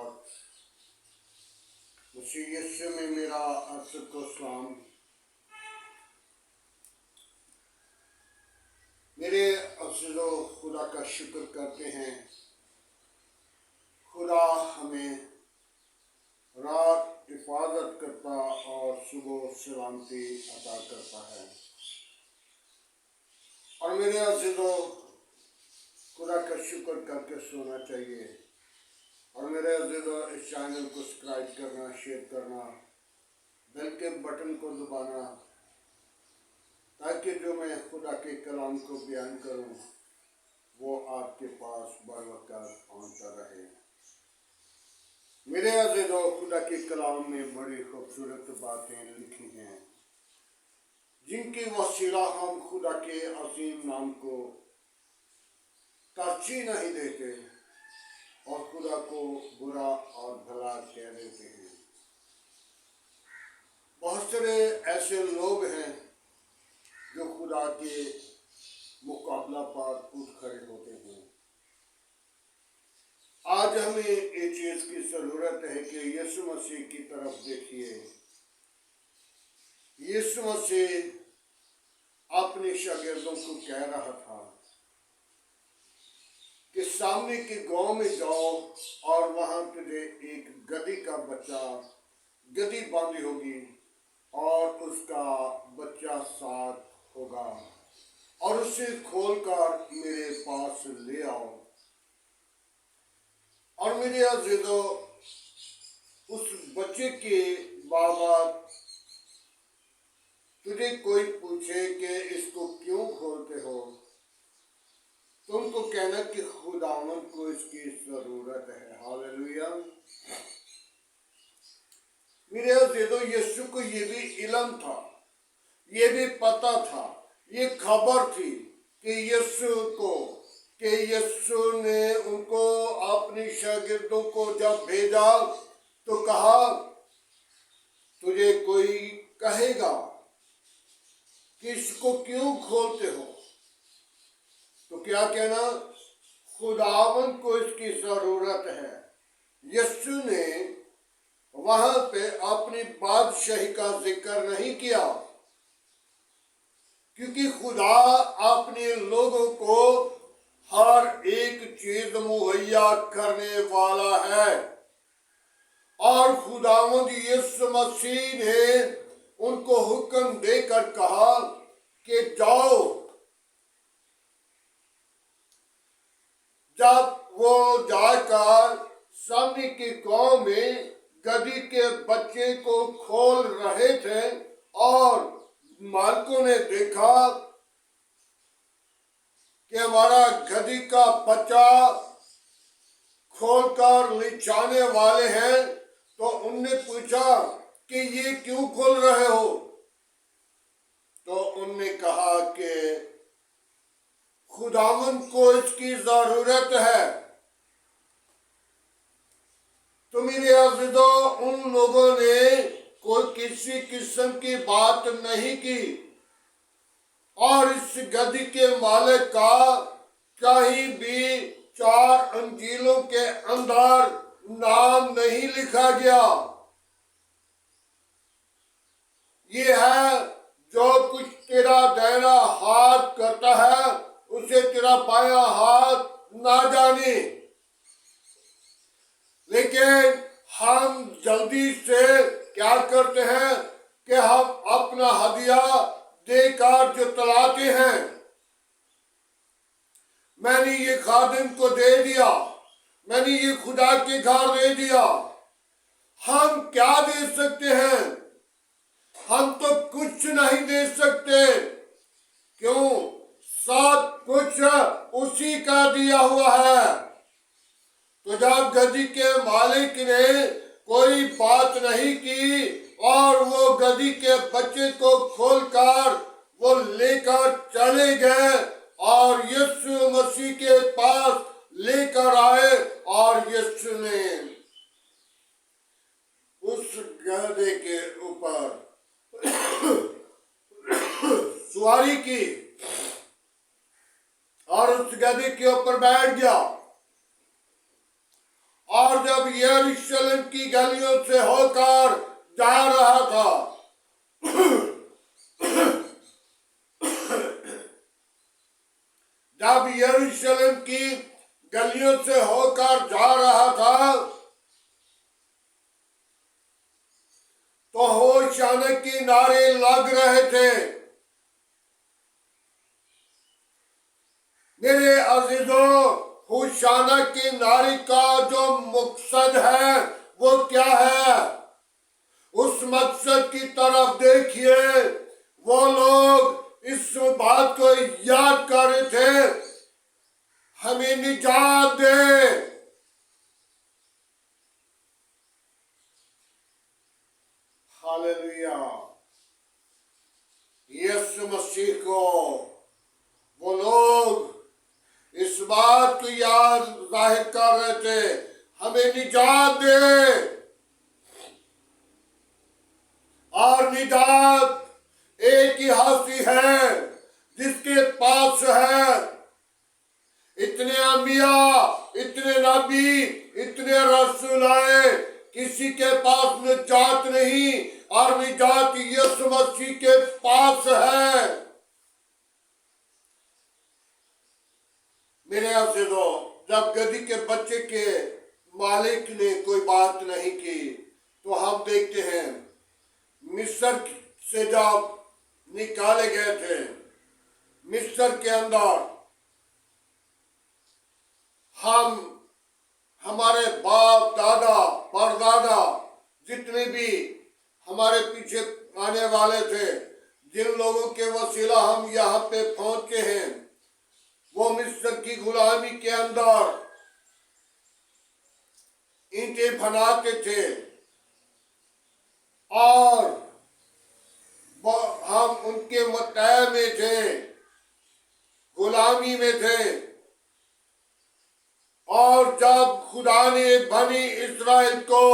और मसीह यीशु में मेरा आप सबको सलाम। मेरे अफ़सों खुदा का शुक्र करते हैं। खुदा हमें रात हिफाजत करता और सुबह सलामती अता करता है। और मेरे अज़ीज़ों, खुदा का शुक्र करके सोना चाहिए। और मेरे अज़ीज़ों, इस चैनल को सब्सक्राइब करना, शेयर करना, बेल के बटन को दबाना, ताकि जो मैं खुदा के कलाम को बयान करूं वो आपके पास बरवक़्त पहुंचता रहे। मेरे अज़ीज़ों, खुदा के कलाम में बड़ी खूबसूरत बातें लिखी हैं, जिनकी वसीला हम खुदा के अजीम नाम को तरजीह नहीं देते और खुदा को बुरा और भला कह देते हैं। बहुत सारे ऐसे लोग हैं जो खुदा के मुकाबला पर उठ खड़े होते हैं। आज हमें एक चीज की जरूरत है कि यीशु मसीह की तरफ देखिए। यीशु मसीह अपने शागिर्दों को कह रहा था कि सामने के गांव में जाओ और वहां तुझे एक गधी का बच्चा, गधी बांधी होगी और उसका बच्चा साथ होगा, और उसे खोलकर मेरे पास ले आओ। और मेरे अज़ीज़ों, उस बच्चे के बाबा तुझे कोई पूछे कि इसको क्यों खोलते हो, तुमको कहना कि खुदावंद को इसकी जरूरत है। हालेलुया। मेरे अज़ीज़ों, यीशु को ये भी इल्म था, ये भी पता था, ये खबर थी कि यीशु ने उनको, अपने शागिर्दों को जब भेजा तो कहा, तुझे कोई कहेगा कि इसको क्यों खोलते हो, तो क्या कहना, खुदावंद को इसकी जरूरत है। यीशु ने वहां पे अपनी बादशाही का जिक्र नहीं किया, क्योंकि खुदा अपने लोगों को हर एक चीज मुहैया करने वाला है। और खुदावंद यीशु मसीह ने उनको हुक्म देकर कहा कि जाओ। जब वो जाकर सामने के गांव में गधी के बच्चे को खोल रहे थे और मालिकों ने देखा कि हमारा गधी का बच्चा खोलकर ले जाने वाले हैं, तो उनने पूछा कि ये क्यों खोल रहे हो, तो उनने कहा कि खुदावंद को इसकी जरूरत है। तो मेरे अज़ीज़ों, उन लोगों ने कोई किसी किस्म की बात नहीं की और इस गधी के मालिक का कहीं भी 4 अंजीलों के अंदर नाम नहीं लिखा गया। ये है, जो कुछ तेरा दाहिना हाथ करता है उसे तेरा बायां हाथ ना जाने। लेकिन हम जल्दी से क्या करते हैं कि हम अपना हदिया देकर जो तलाते हैं, मैंने ये खादिम को दे दिया, मैंने ये खुदा के घर दे दिया। हम क्या दे सकते हैं? हम तो कुछ नहीं दे सकते। क्यों? सब कुछ उसी का दिया हुआ है। तो जब गधी के मालिक ने कोई बात नहीं की और वो गधी के बच्चे को खोलकर वो लेकर चले गए और यीशु मसीह के पास लेकर आए, और यीशु ने उस गधे के ऊपर सवारी की और उस गधे के ऊपर बैठ गया और जब यरूशलेम की गलियों से होकर जा रहा था, जब यरूशलेम की गलियों से होकर जा रहा था, तो होशाना के नारे लग रहे थे। मेरे अजीजों, होशाना के नारे का जो मकसद है वो क्या है? उस मकसद की तरफ देखिए। वो लोग इस बात को याद कर रहे थे, हमें निजात दे। हालेलुया। यीशु मसीह को वो लोग इस बात को याद जाहिर कर रहे थे, हमें निजात दे। और निजात एक ही हस्ती है जिसके पास है। इतने अंबिया, इतने नबी, इतने रसूल आए, किसी के पास निजात नहीं, और निजात यीशु मसीह के पास है। मेरे अजीजों, जब गधी के बच्चे के मालिक ने कोई बात नहीं की, तो हम देखते हैं मिस्र से जब निकाले गए थे, मिस्र के अंदर हम, हमारे बाप दादा परदादा जितने भी हमारे पीछे आने वाले थे, जिन लोगों के वसीला हम यहाँ पे पहुंचे हैं, वो मिस्र की गुलामी के अंदर ईंटें बनाते थे और हम उनके मतैय में थे, गुलामी में थे। और जब खुदा ने बनी इस्राएल को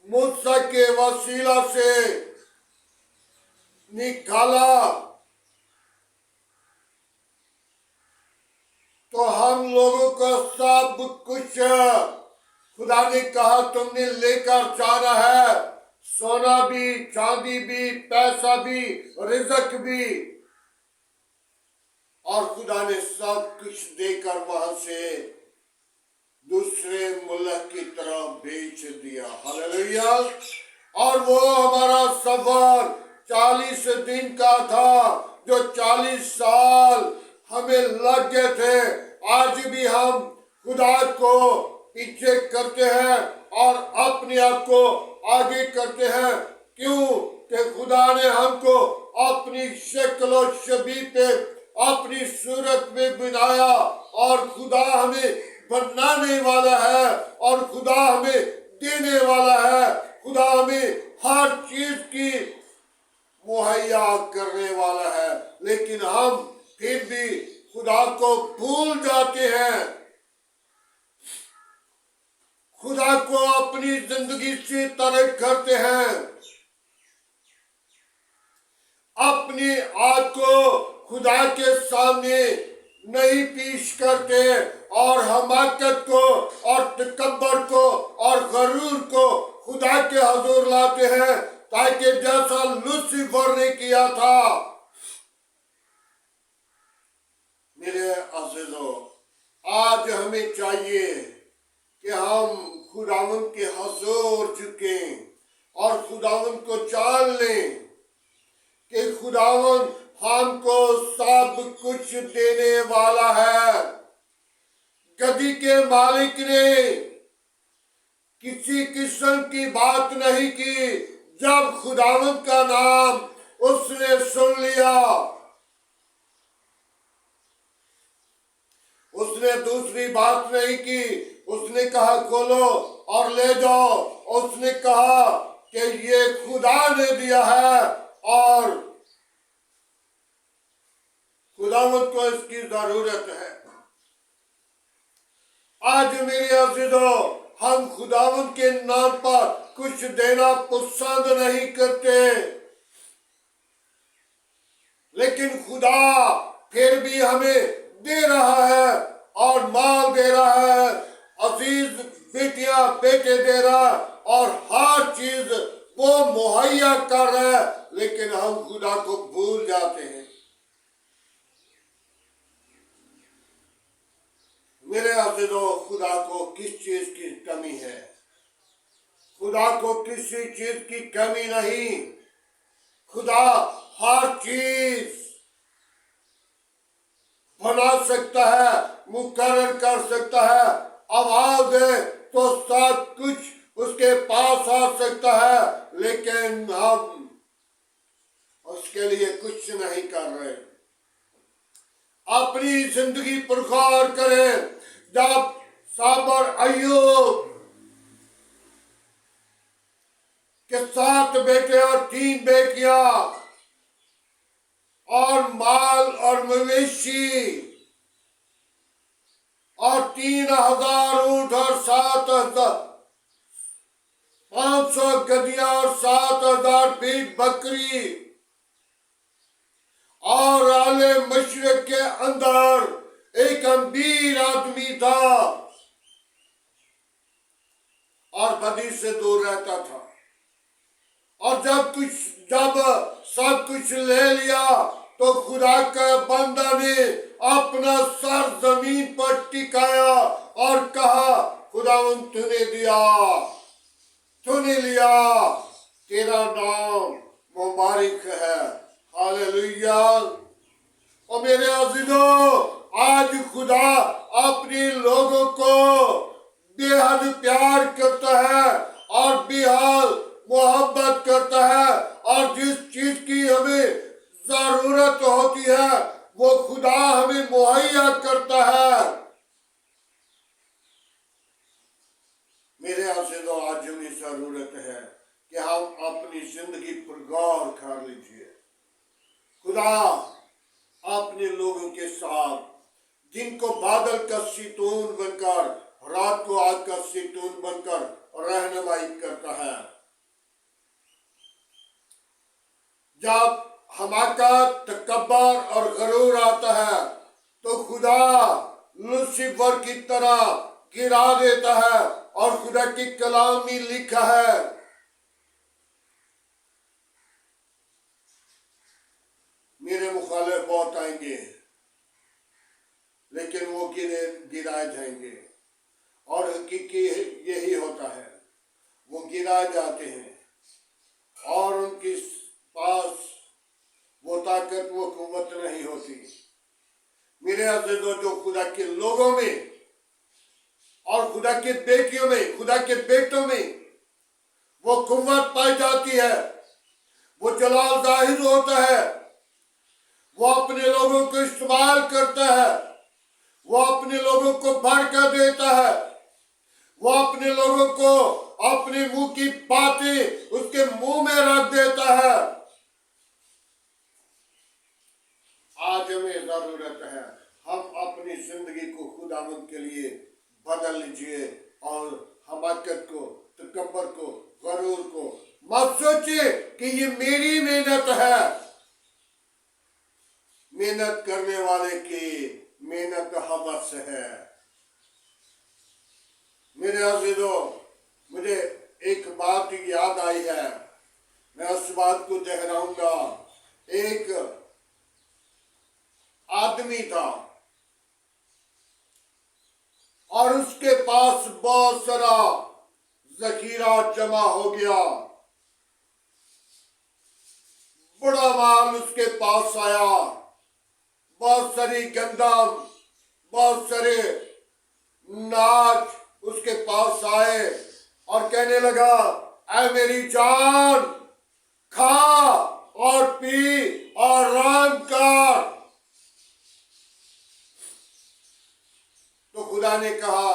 मूसा के वसीला से निकाला, तो हम लोगों को सब कुछ खुदा ने कहा तुमने लेकर जाना है, सोना भी, चांदी भी, पैसा भी, रिज़्क भी। और खुदा ने सब कुछ देकर वहां से दूसरे मुल्क की तरफ भेज दिया। हालेलुया। और वो हमारा सफर 40 दिन का था, जो 40 साल हमें लग गए थे। आज भी हम खुदा को पीछे करते हैं और अपने आप को आगे करते हैं। क्यों? कि खुदा ने हमको अपनी शक्ल और शबीह पे, अपनी सूरत में बनाया, और खुदा हमें बनाने वाला है, और खुदा हमें देने वाला है। खुदा हमें हर चीज की मुहैया करने वाला है, लेकिन हम फिर भी खुदा को भूल जाते हैं। खुदा को अपनी जिंदगी से तरक करते हैं, अपनी आग को खुदा के सामने नहीं पेश करते, और हमाकत को और तकब्बर को और गरूर को खुदा के हजूर लाते हैं, ताकि जैसा लूसीफर ने किया था। मेरे अज़ीज़ों, आज हमें चाहिए कि हम खुदावंद के हजूर झुकें और खुदावंद को जान लें कि खुदावंद हमको सब कुछ देने वाला है। गधी के मालिक ने किसी किस्म की बात नहीं की। जब खुदावंद का नाम उसने सुन लिया, उसने दूसरी बात नहीं की। उसने कहा खोलो और ले जाओ। उसने कहा कि ये खुदा ने दिया है और खुदावंद को इसकी जरूरत है। आज मेरे अज़ीज़ों, हम खुदावंद के नाम पर कुछ देना पसंद नहीं करते, लेकिन खुदा फिर भी हमें दे रहा है और माल दे रहा है। अजीज बेटियां बेटे दे रहा और हर चीज वो मुहैया कर रहा है, लेकिन हम खुदा को भूल जाते हैं। मेरे अज़ीज़ों, खुदा को किस चीज की कमी है? खुदा को किसी चीज की कमी नहीं। खुदा हर चीज बना सकता है, मुकर्रर कर सकता है। आवाज है तो सब कुछ उसके पास आ सकता है, लेकिन हम उसके लिए कुछ नहीं कर रहे। अपनी जिंदगी पर गौर करें। जब साबर अय्यूब के 7 बेटे और 3 बेटियां और माल और मवेशी और 3000 ऊंट और 500 गधियां और 7000 पीठ बकरी और आले मशरक के अंदर एक अमीर आदमी था और बदी से दूर रहता था। और जब सब कुछ ले लिया तो खुदा का बंदा ने अपना सर जमीन पर टिकाया और कहा, खुदावंद तूने दिया, तूने लिया, तेरा नाम मुबारक है। हालेलुया। और मेरे अज़ीज़ों, आज खुदा अपने लोगों को बेहद प्यार करता है और बेहद मोहब्बत करता है, और जिस चीज की हमें जरूरत होती है वो खुदा हमें मुहैया करता है। मेरे अज़ीज़ों, आज हमें जरूरत है कि हम अपनी जिंदगी पर गौर कर लीजिए। खुदा अपने लोगों के साथ, जिनको बादल का सितून बनकर, रात को आग का सितून बनकर रहनुमाई करता है। जब हमाकत, तकब्बर और गरूर आता है तो खुदा लूसीफर की तरह गिरा देता है, और खुदा की कलाम में लिखा है, मेरे मुखालिफ बहुत आएंगे लेकिन वो गिराए जाएंगे। और हकीकी यही होता है, वो गिराए जाते हैं और उनके पास वो ताकत, वो कुव्वत नहीं होती। मेरे अज़ीज़ों, जो खुदा के लोगों में और खुदा के बेटियों में, खुदा के बेटों में वो कुव्वत पाई जाती है, वो जलाल जाहिर होता है, वो अपने लोगों को इस्तेमाल करता है, वो अपने लोगों को भड़का देता है, वो अपने लोगों को अपने मुंह की बातें उसके मुंह में रख देता है। आज हमें जरूरत है हम अपनी जिंदगी को खुदावंद के लिए बदल लीजिए, और हमाकत को, तकब्बर को, गरूर को मत सोचिए कि ये मेरी मेहनत है। मेहनत करने वाले की मेहनत हवस है। मेरे अज़ीज़ों, मुझे एक बात याद आई है, मैं उस बात को दोहराऊंगा। एक आदमी था और उसके पास बहुत सारा जखीरा जमा हो गया, बड़ा माल उसके पास आया, बहुत सारी गंदम, बहुत सारे नाच उसके पास आए और कहने लगा, ऐ मेरी जान, खा और पी और आराम कर। तो खुदा ने कहा,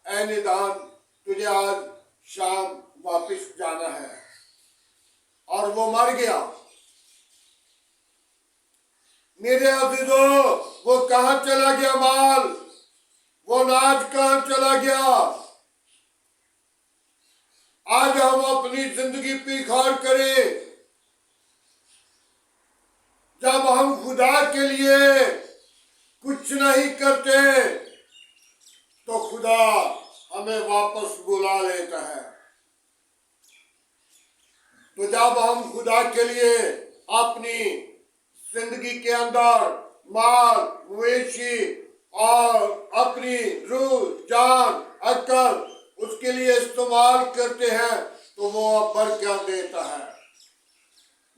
ऐ निदान, तुझे आज शाम वापस जाना है। और वो मर गया। मेरे अज़ीज़ों, वो कहां चला गया माल, वो नाज कहां चला गया? आज हम अपनी जिंदगी पे गौर करें। जब हम खुदा के लिए कुछ नहीं करते तो खुदा हमें वापस बुला लेता है। तो जब हम खुदा के लिए अपनी जिंदगी के अंदर माल, मवेशी और अपनी रूह, जान, अक्ल उसके लिए इस्तेमाल करते हैं तो वो बरकत देता है,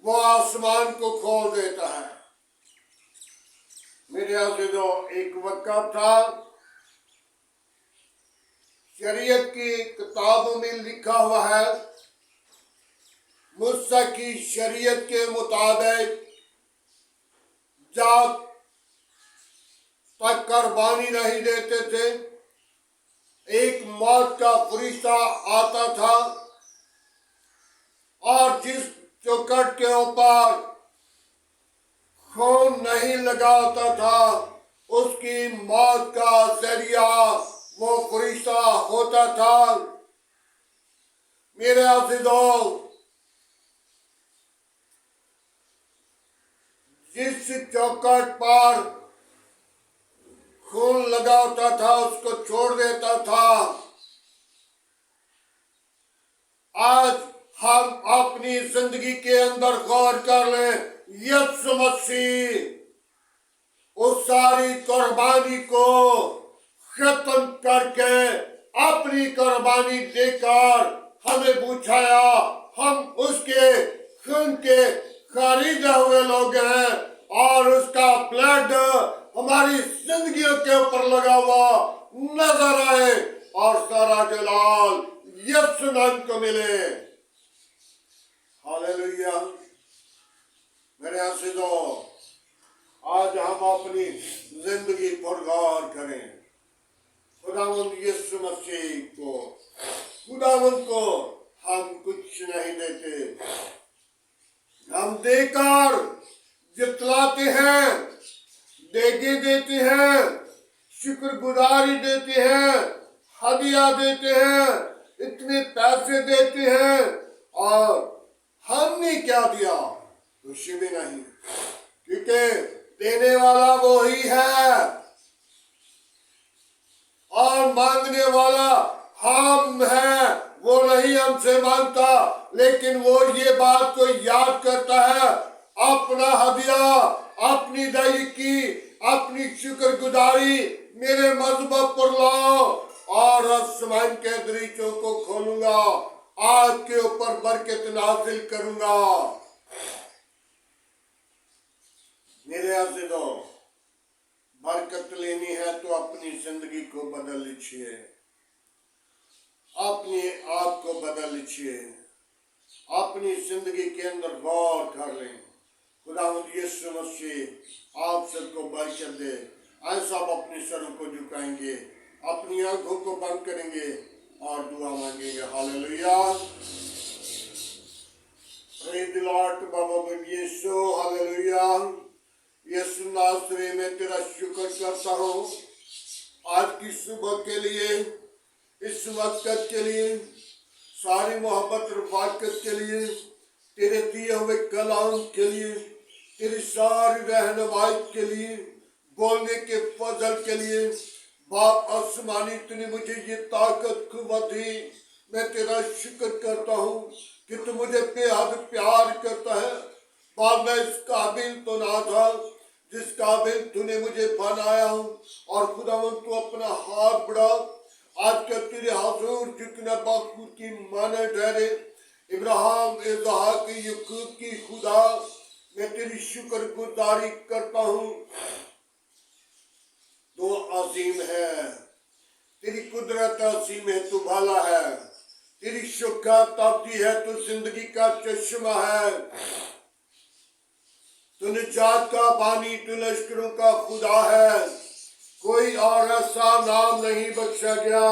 वो आसमान को खोल देता है। मेरे अज़ीज़ों, एक वक्त था, शरीयत की किताबों में लिखा हुआ है, मूसा की शरीयत के मुताबिक जब तक कुर्बानी नहीं देते थे, एक मौत का फरिश्ता आता था और जिस चौखट के ऊपर खून नहीं लगा होता था उसकी मौत का जरिया वो फरिश्ता होता था। मेरे अज़ीज़ों, जिस चौखट पर खून लगा होता था उसको छोड़ देता था। आज हम अपनी जिंदगी के अंदर गौर कर लें, यीशु मसीह उस सारी कुर्बानी को खत्म करके अपनी कुर्बानी देकर हमें बुझाया। हम उसके खून के खरीदे हुए लोग हैं और उसका ब्लड हमारी जिंदगियों के ऊपर लगा हुआ नजर आए और सारा जलाल यीशु नाम को मिले। हालेलुया। मेरे अज़ीज़ों, आज हम अपनी जिंदगी पर गौर करें। खुदावंद यीशु मसीह को, खुदावंद को हम कुछ नहीं देते, हम देकर जितलाते हैं, देगे देते हैं, शुक्रगुजारी देते हैं, हदिया देते हैं, इतने पैसे देते हैं और हमने क्या दिया? खुशी भी नहीं, क्योंकि देने वाला वो ही है और मांगने वाला हम हैं। वो नहीं हमसे मांगता, लेकिन वो ये बात को याद करता है, अपना हदिया, अपनी दयकी, अपनी शुक्रगुजारी मेरे मज़बूत पर लाओ और आसमान के दरीचों को खोलूंगा, आपके ऊपर बरकत नाज़िल करूंगा। मेरे अज़ीज़ों, बरकत लेनी है तो अपनी जिंदगी को बदल लीजिए, अपने आप को बदल लीजिए, अपनी जिंदगी के अंदर गौर कर लें। खुदावंद यीशु मसीह आप सबको बरकत दे। आइए सब अपने सरों को झुकाएंगे, अपनी आंखों को बंद करेंगे और दुआ मांगेंगे। हालेलुया। Praise the Lord. बाबा यीशु, हालेलुया। यीशु नासरी में तेरा शुक्र करता हूँ आज की सुबह के लिए, इस वक्त के लिए, सारी मोहब्बत रफ़ाकत के लिए, तेरे दिए हुए कलाम के लिए, तेरी सारी रहनुमाई के लिए, बोलने के फजल के लिए। बाप आसमानी, तूने मुझे ये ताकत कुव्वत दी, मैं तेरा शुक्र करता हूँ कि तू मुझे बेहद प्यार करता है। बाप, मैं इस काबिल तो ना था जिस काबिल तूने मुझे बनाया हूँ, और खुदावंद तू अपना हाथ बढ़ा आज के तेरे हुजूर जितने बाखूर की माने ठहरे, इब्राहिम, इसहाक, याकूब की खुदा, मैं तेरी शुक्रगुजारी करता हूँ। तू अजीम है, तेरी कुदरत अजीम है, तू भला है, तेरी शफ़क़त अबदी है, तू जिंदगी का चश्मा है, तू निजात का बानी, तू लश्करों का खुदा है। कोई और ऐसा नाम नहीं बख्शा गया,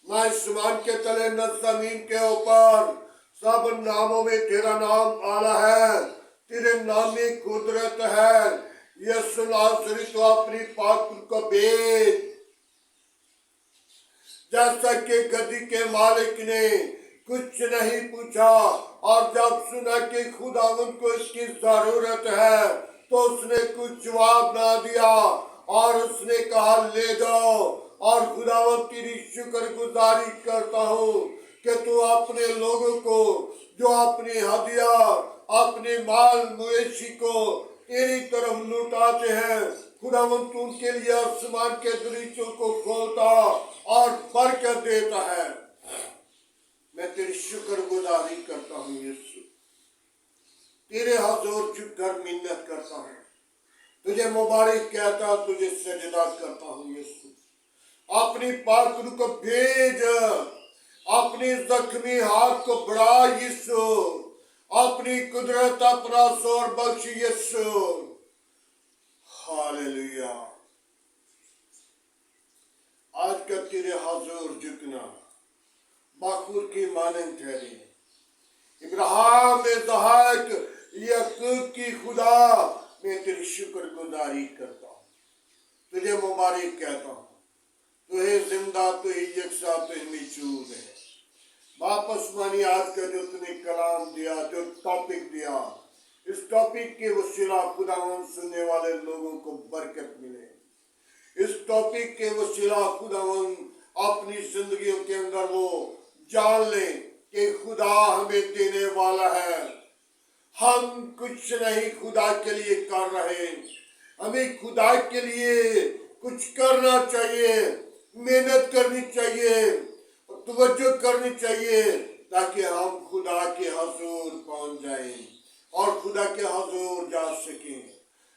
ना आसमान के तले न जमीन के ऊपर, सब नामों में तेरा नाम आला है, तेरे नाम में कुदरत है। यीशु नासरी, तो अपनी पाक को भेज, जैसा कि गद्दी के मालिक ने कुछ नहीं पूछा और जब सुना कि खुदावंद को इसकी जरूरत है तो उसने कुछ जवाब ना दिया और उसने कहा ले जाओ। और खुदावंद तेरी शुक्रगुजारी करता हूँ कि तू अपने लोगों को जो अपनी हदिया अपने माल मवेशी को तेरी तरफ लौटाते हैं, खुदावंद तू उनके लिए आसमान के दरीचों को खोलता और बरकत देता है। मैं तेरी शुक्रगुजारी करता हूँ यीशु, तेरे हुजूर झुककर मिन्नत करता हूँ, तुझे मुबारक कहता, तुझे सजदा करता हूँ यीशु। अपनी पाक रूह को भेज, अपनी जख्मी हाथ को बढ़ा यीशु, अपनी कुदरत अपना जोर बख्श यीशु। हालेलुया। आज का तेरे हुजूर झुकना बखूर की मानंद ठहरे। इब्राहिम इसहाक याकूब की खुदा, मैं तेरी शुक्रगुजारी करता हूँ, तुझे मुबारक कहता हूँ। तू है जिंदा, तू ही यकसा, तू ही मौजूद है। वापस मानी आज का जो तूने कलाम दिया, जो टॉपिक दिया, इस टॉपिक के वसीला खुदावंद सुनने वाले लोगों को बरकत मिले। इस टॉपिक के वसीला खुदावंद अपनी जिंदगियों के अंदर वो जान ले कि खुदा हमें देने वाला है। हम कुछ नहीं खुदा के लिए कर रहे, हमें खुदा के लिए कुछ करना चाहिए, मेहनत करनी चाहिए, तवज्जो करनी चाहिए, ताकि हम खुदा के हुजूर पहुंच जाएं और खुदा के हुजूर जा सकें।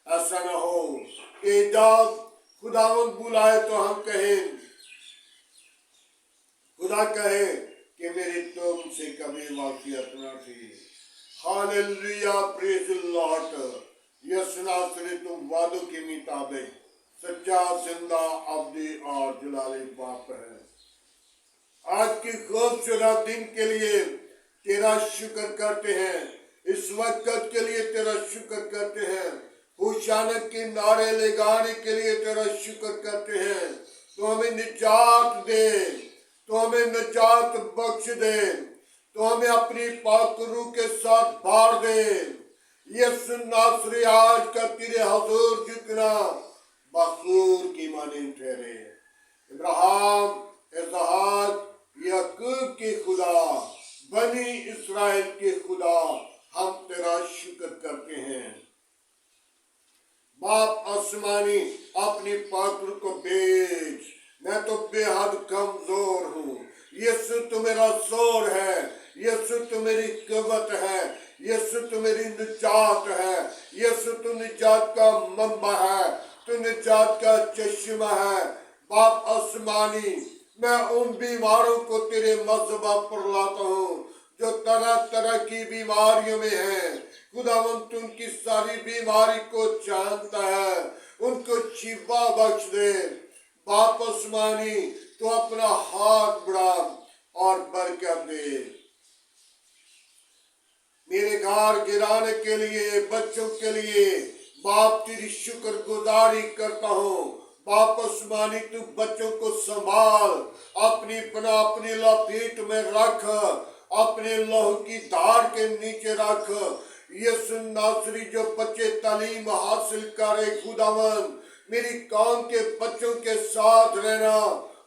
ऐसा ना हो कि जब खुदावंद बुलाए तो हम कहें, खुदा कहे कि मेरी तुमसे कभी वाकियत न थी। Hallelujah, praise the Lord. यीशु नासरी तुम वादों के मुताबिक सच्चा, जिंदा, अब्दी और जलाली बाप है। आज की खूबसूरत दिन के लिए तेरा शुक्र करते हैं, इस वक्त के लिए तेरा शुक्र करते हैं, होशाना के नारे लगाने के लिए तेरा शुक्र करते हैं। तो हमें निजात दे, तो हमें निजात बख्श दे, तो हमें अपनी पाक रूह के साथ भर दे। यीशु नासरी आज का तेरे हुजूर झुकना बखूर की मानंद ठहरे। इब्राहिम, इसहाक, याकूब के खुदा, बनी इस्राएल के खुदा, हम तेरा शुक्र करते हैं। बाप आसमानी, अपनी पाक रूह को भेज, मैं तो बेहद कमजोर हूँ। यीशु तू मेरा जोर है, यीशु तू मेरी कुव्वत है, यीशु तू मेरी निजात है, यीशु तू निजात का मंबा है, तू निजात का चश्मा है। बाप आसमानी, मैं उन बीमारों को तेरे मज़बा पर लाता हूँ जो तरह तरह की बीमारियों में हैं। खुदावंद उनकी सारी बीमारी को जानता है, उनको शिफा बख्श दे। बाप आसमानी, तो अपना हाथ बढ़ा और बरकत दे। मेरे घर गिराने के लिए, बच्चों के लिए बाप तेरी शुक्रगुजारी करता हूँ। बाप आसमानी, तू बच्चों को संभाल, अपनी पनाह अपनी लपेट में रख, अपने लहू की धार के नीचे रख। यीशु नासरी, जो बच्चे तालीम हासिल करे, खुदावंद मेरी कौम के बच्चों के साथ रहना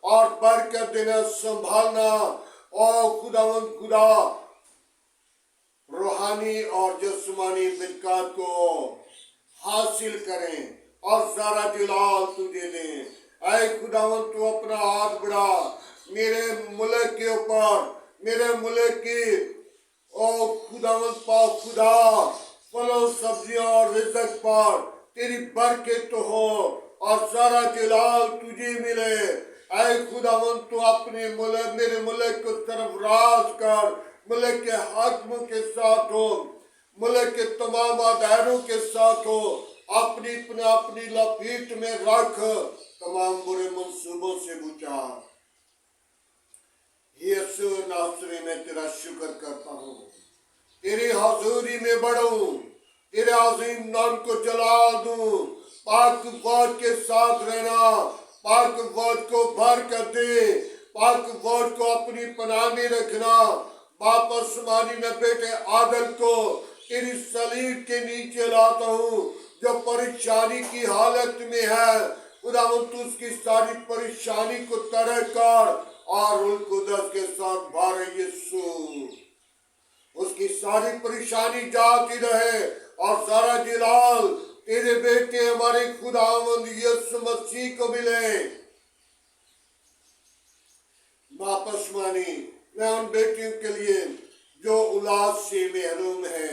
और बरकत देना, संभालना। और खुदावंद खुदा रूहानी और जिस्मानी बरकत को हासिल करें और सारा जलाल तुझे दें। ऐ खुदावंद, तू अपना हाथ बढ़ा मेरे मुल्क के ऊपर, मेरे मुल्क की ओ खुदावंद पाक खुदा, फलों सब्जियों और रिज़्क़ पर तेरी बरकत तो हो और सारा जलाल तुझे मिले। ऐ खुदावंद, तू अपने मुल्क, मेरे मुल्क को तरफ राज कर, मुल्क के हाकिमों के साथ हो, मुल्क के तमाम अदारों के साथ हो, अपनी लपेट में रख, तमाम बुरे मंसूबों से बचा। यीशु नासरी, मैं तेरा शुक्र करता हूँ, तेरी हजूरी में बढ़ूं, तेरे अजीम नाम को जलाल दूं, पाक फौज के साथ रहना, पाक फौज को बरकत दे, पाक फौज को अपनी पनाह में रखना। बाप आसमानी, मैं बेटे आदल को तेरी सलीब के नीचे लाता हूँ, जो परेशानी की हालत में है, खुदावंद तू उसकी सारी परेशानी को तरह कर और उनको दस के साथ भर यीशु, उसकी सारी परेशानी जाती रहे और सारा जलाल तेरे बेटे हमारे खुदावंद यीशु मसीह को मिले। वापस मानी मैं उन बेटियों के लिए जो औलाद से महरूम है,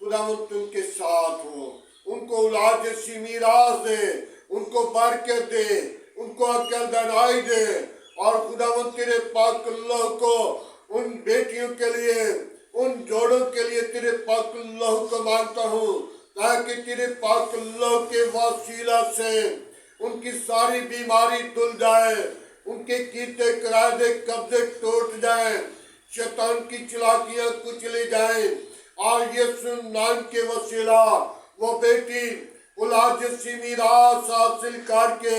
खुदावंद तुम के साथ हो, उनको औलाद जैसी मीरास दे, उनको बरकत दे, उनको अक्ल दानाई दे और खुदावंद तेरे पाक अल्लाह को उन बेटियों के लिए, उन जोड़ों के लिए तेरे पाक अल्लाह को मांगता हूँ ताकि तेरे पाक अल्लाह के वसीला से उनकी सारी बीमारी धुल जाए, उनके कीते कराए कब्जे टूट जाए, शैतान की चालाकियां कुचले जाए और यीशु नाम के वसीला वो बेटी औलाद जैसी मीरास हासिल करके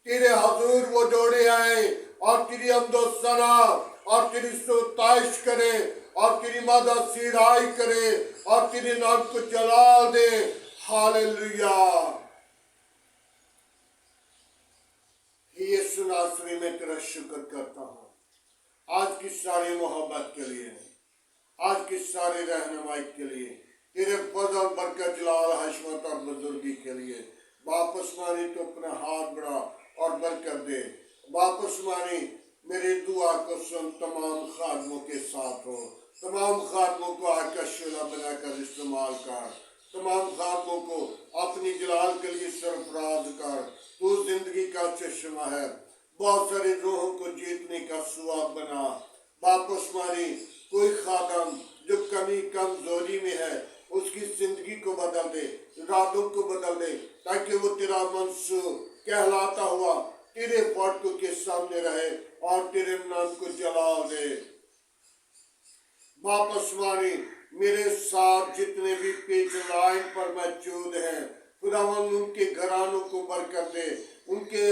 तेरे हजूर वो जोड़े आए और तेरी अमदो सना और तेरी स्तुति करे और तेरी मदद सिराई करे और तेरे नाम को जलाल दे। हालेलुया। यीशु नासरी में तेरा शुक्र करता हूँ आज की सारी मोहब्बत के लिए, आज की सारी रहनुमाई के लिए, तेरे फजल बरकत जलाल हशमत और बुजुर्गी के लिए। वापस मानी तो अपना हाथ बढ़ा और बरकत दे। वापस मानी मेरी दुआ को सुन, तमाम खादमों के साथ हो, तमाम खादमों को आकाशला बनाकर इस्तेमाल कर, तमाम खादमों को अपनी जलाल के लिए सरफराज कर। तू जिंदगी का चश्मा है, बहुत सारे रूहों को जीतने का सुआब बना। वापस मारी कोई खादम जो कमी कमजोरी में है उसकी जिंदगी को बदल दे, इरादों को बदल दे ताकि वो तेरा मंसूर कहलाता हुआ तेरे फाटकों के सामने रहे और तेरे नाम को जलाल दे। वापस मारी मेरे साथ जितने भी पेज लाइन पर मौजूद हैं, खुदावंद उनके घरानों को बरकत दे, उनके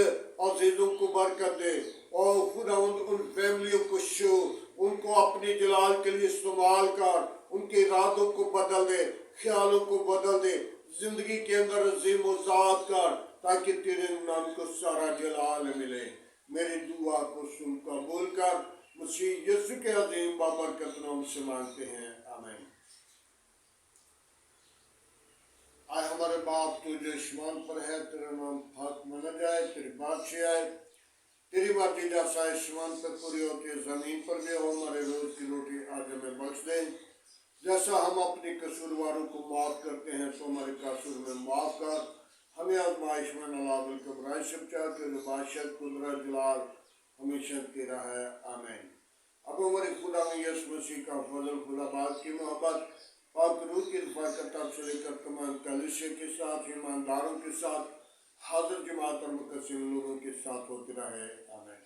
अजीजों को बरकत दे और खुदावंद उन फैमिलियों को शो, उनको अपने जलाल के लिए इस्तेमाल कर, उनके इरादों को बदल दे, ख्यालों को बदल दे, जिंदगी के अंदर अजीम आजाद कर ताकि तेरे नाम को सारा जलाल मिले। मेरी दुआ को सुन कबूल कर, मसीह यीशु के अजीम बाबरकत नाम से मांगते हैं, आमीन। आए हमारे बाप तू जो आसमान पर है, तेरा नाम पाक माना जाए, तेरी बादशाही आए, तेरी मर्जी जैसा आसमान पर पूरी होती है जमीन पर भी हो। हमारे रोज की रोटी आज हमें बख्श दे, जैसा हम अपने कसूरवारों को माफ करते हैं तो हमारे कसूर में माफ कर। हमें आजमाइश में न ला बल्कि बुराई से बचा, तेरे बादशाह कुदरत जलाल हमेशा तेरा है, आमीन। अब हमारे खुदा में यीशु मसीह का फजल, खुदा बाप की मोहब्बत और रूह की रफ़ाक़त से लेकर तमाम कलीसिया के साथ, ईमानदारों के साथ, हाज़िर जमात और मुक़स्सिम लोगों के साथ होती रहे, आमीन।